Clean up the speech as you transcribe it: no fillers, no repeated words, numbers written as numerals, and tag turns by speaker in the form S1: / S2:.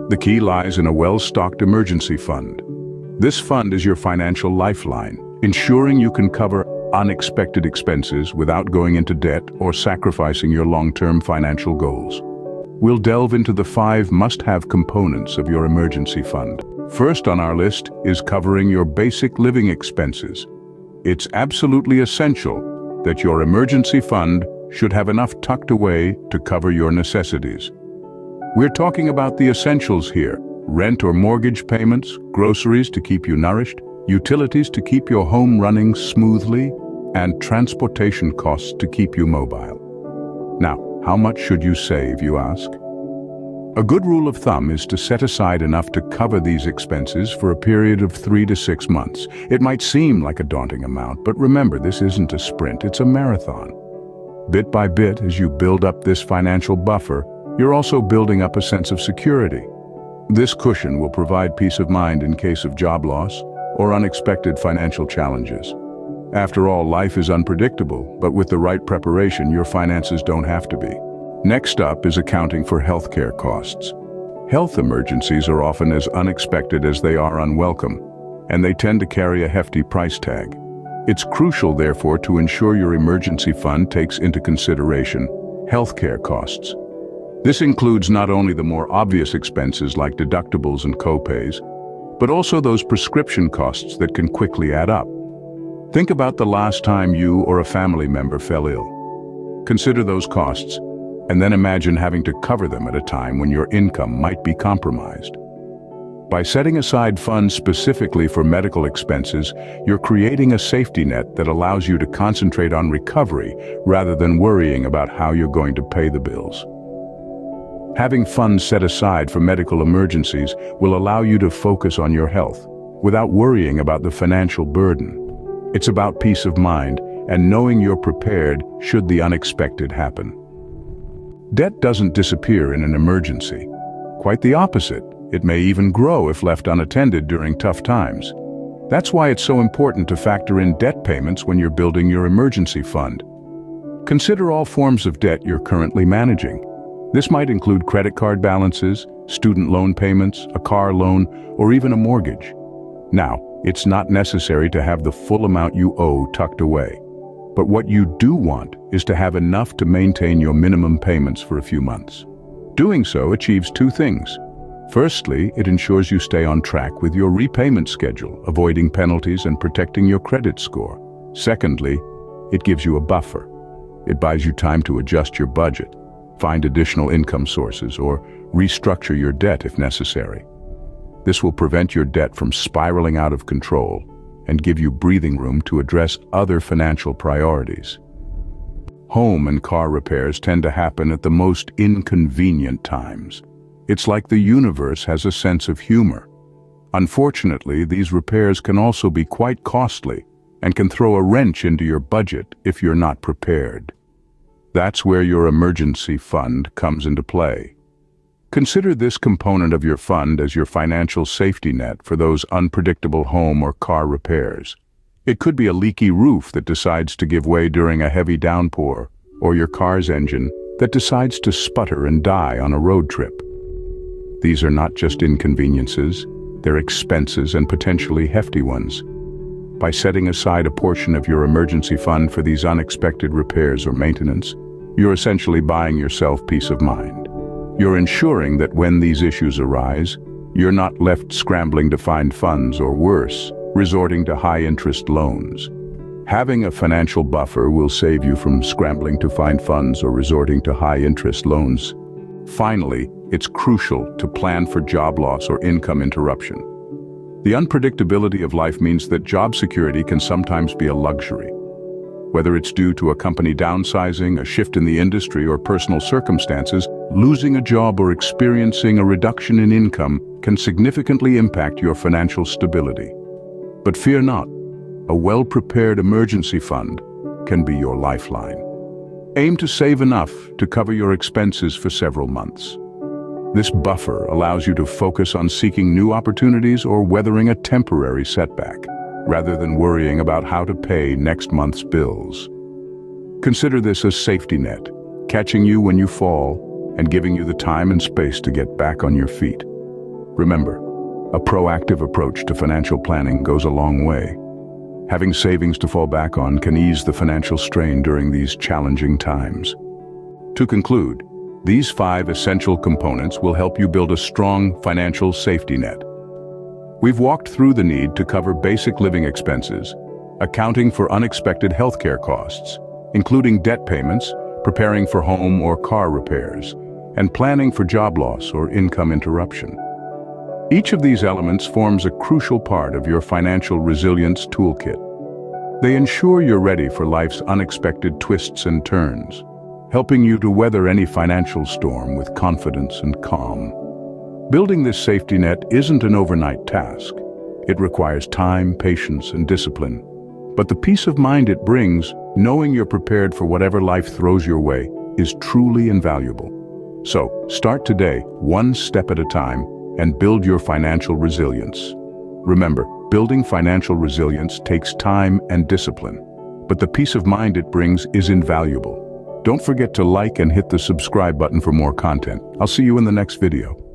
S1: The key lies in a well-stocked emergency fund. This fund is your financial lifeline, ensuring you can cover unexpected expenses without going into debt or sacrificing your long-term financial goals. We'll delve into the 5 must-have components of your emergency fund. First on our list is covering your basic living expenses. It's absolutely essential that your emergency fund should have enough tucked away to cover your necessities. We're talking about the essentials here: rent or mortgage payments, groceries to keep you nourished, utilities to keep your home running smoothly, and transportation costs to keep you mobile. Now, how much should you save, you ask? A good rule of thumb is to set aside enough to cover these expenses for a period of 3 to 6 months. It might seem like a daunting amount, but remember, this isn't a sprint, it's a marathon. Bit by bit, as you build up this financial buffer, you're also building up a sense of security. This cushion will provide peace of mind in case of job loss or unexpected financial challenges. After all, life is unpredictable, but with the right preparation, your finances don't have to be. Next up is accounting for healthcare costs. Health emergencies are often as unexpected as they are unwelcome, and they tend to carry a hefty price tag. It's crucial, therefore, to ensure your emergency fund takes into consideration healthcare costs. This includes not only the more obvious expenses like deductibles and co-pays, but also those prescription costs that can quickly add up. Think about the last time you or a family member fell ill. Consider those costs, and then imagine having to cover them at a time when your income might be compromised. By setting aside funds specifically for medical expenses, you're creating a safety net that allows you to concentrate on recovery rather than worrying about how you're going to pay the bills. Having funds set aside for medical emergencies will allow you to focus on your health without worrying about the financial burden. It's about peace of mind and knowing you're prepared should the unexpected happen. Debt doesn't disappear in an emergency. Quite the opposite. It may even grow if left unattended during tough times. That's why it's so important to factor in debt payments when you're building your emergency fund. Consider all forms of debt you're currently managing. This might include credit card balances, student loan payments, a car loan, or even a mortgage. Now, it's not necessary to have the full amount you owe tucked away. But what you do want is to have enough to maintain your minimum payments for a few months. Doing so achieves 2 things. Firstly, it ensures you stay on track with your repayment schedule, avoiding penalties and protecting your credit score. Secondly, it gives you a buffer. It buys you time to adjust your budget, find additional income sources, or restructure your debt if necessary. This will prevent your debt from spiraling out of control and give you breathing room to address other financial priorities. Home and car repairs tend to happen at the most inconvenient times. It's like the universe has a sense of humor. Unfortunately, these repairs can also be quite costly and can throw a wrench into your budget if you're not prepared. That's where your emergency fund comes into play. Consider this component of your fund as your financial safety net for those unpredictable home or car repairs. It could be a leaky roof that decides to give way during a heavy downpour, or your car's engine that decides to sputter and die on a road trip. These are not just inconveniences, they're expenses and potentially hefty ones. By setting aside a portion of your emergency fund for these unexpected repairs or maintenance, you're essentially buying yourself peace of mind. You're ensuring that when these issues arise, you're not left scrambling to find funds or worse, resorting to high-interest loans. Having a financial buffer will save you from scrambling to find funds or resorting to high-interest loans. Finally, it's crucial to plan for job loss or income interruption. The unpredictability of life means that job security can sometimes be a luxury. Whether it's due to a company downsizing, a shift in the industry, or personal circumstances, losing a job or experiencing a reduction in income can significantly impact your financial stability. But fear not, a well-prepared emergency fund can be your lifeline. Aim to save enough to cover your expenses for several months. This buffer allows you to focus on seeking new opportunities or weathering a temporary setback, rather than worrying about how to pay next month's bills. Consider this a safety net, catching you when you fall and giving you the time and space to get back on your feet. Remember, a proactive approach to financial planning goes a long way. Having savings to fall back on can ease the financial strain during these challenging times. To conclude, these 5 essential components will help you build a strong financial safety net. We've walked through the need to cover basic living expenses, accounting for unexpected healthcare costs, including debt payments, preparing for home or car repairs, and planning for job loss or income interruption. Each of these elements forms a crucial part of your financial resilience toolkit. They ensure you're ready for life's unexpected twists and turns, helping you to weather any financial storm with confidence and calm. Building this safety net isn't an overnight task. It requires time, patience, and discipline. But the peace of mind it brings, knowing you're prepared for whatever life throws your way, is truly invaluable. So, start today, one step at a time, and build your financial resilience. Remember, building financial resilience takes time and discipline, but the peace of mind it brings is invaluable. Don't forget to like and hit the subscribe button for more content. I'll see you in the next video.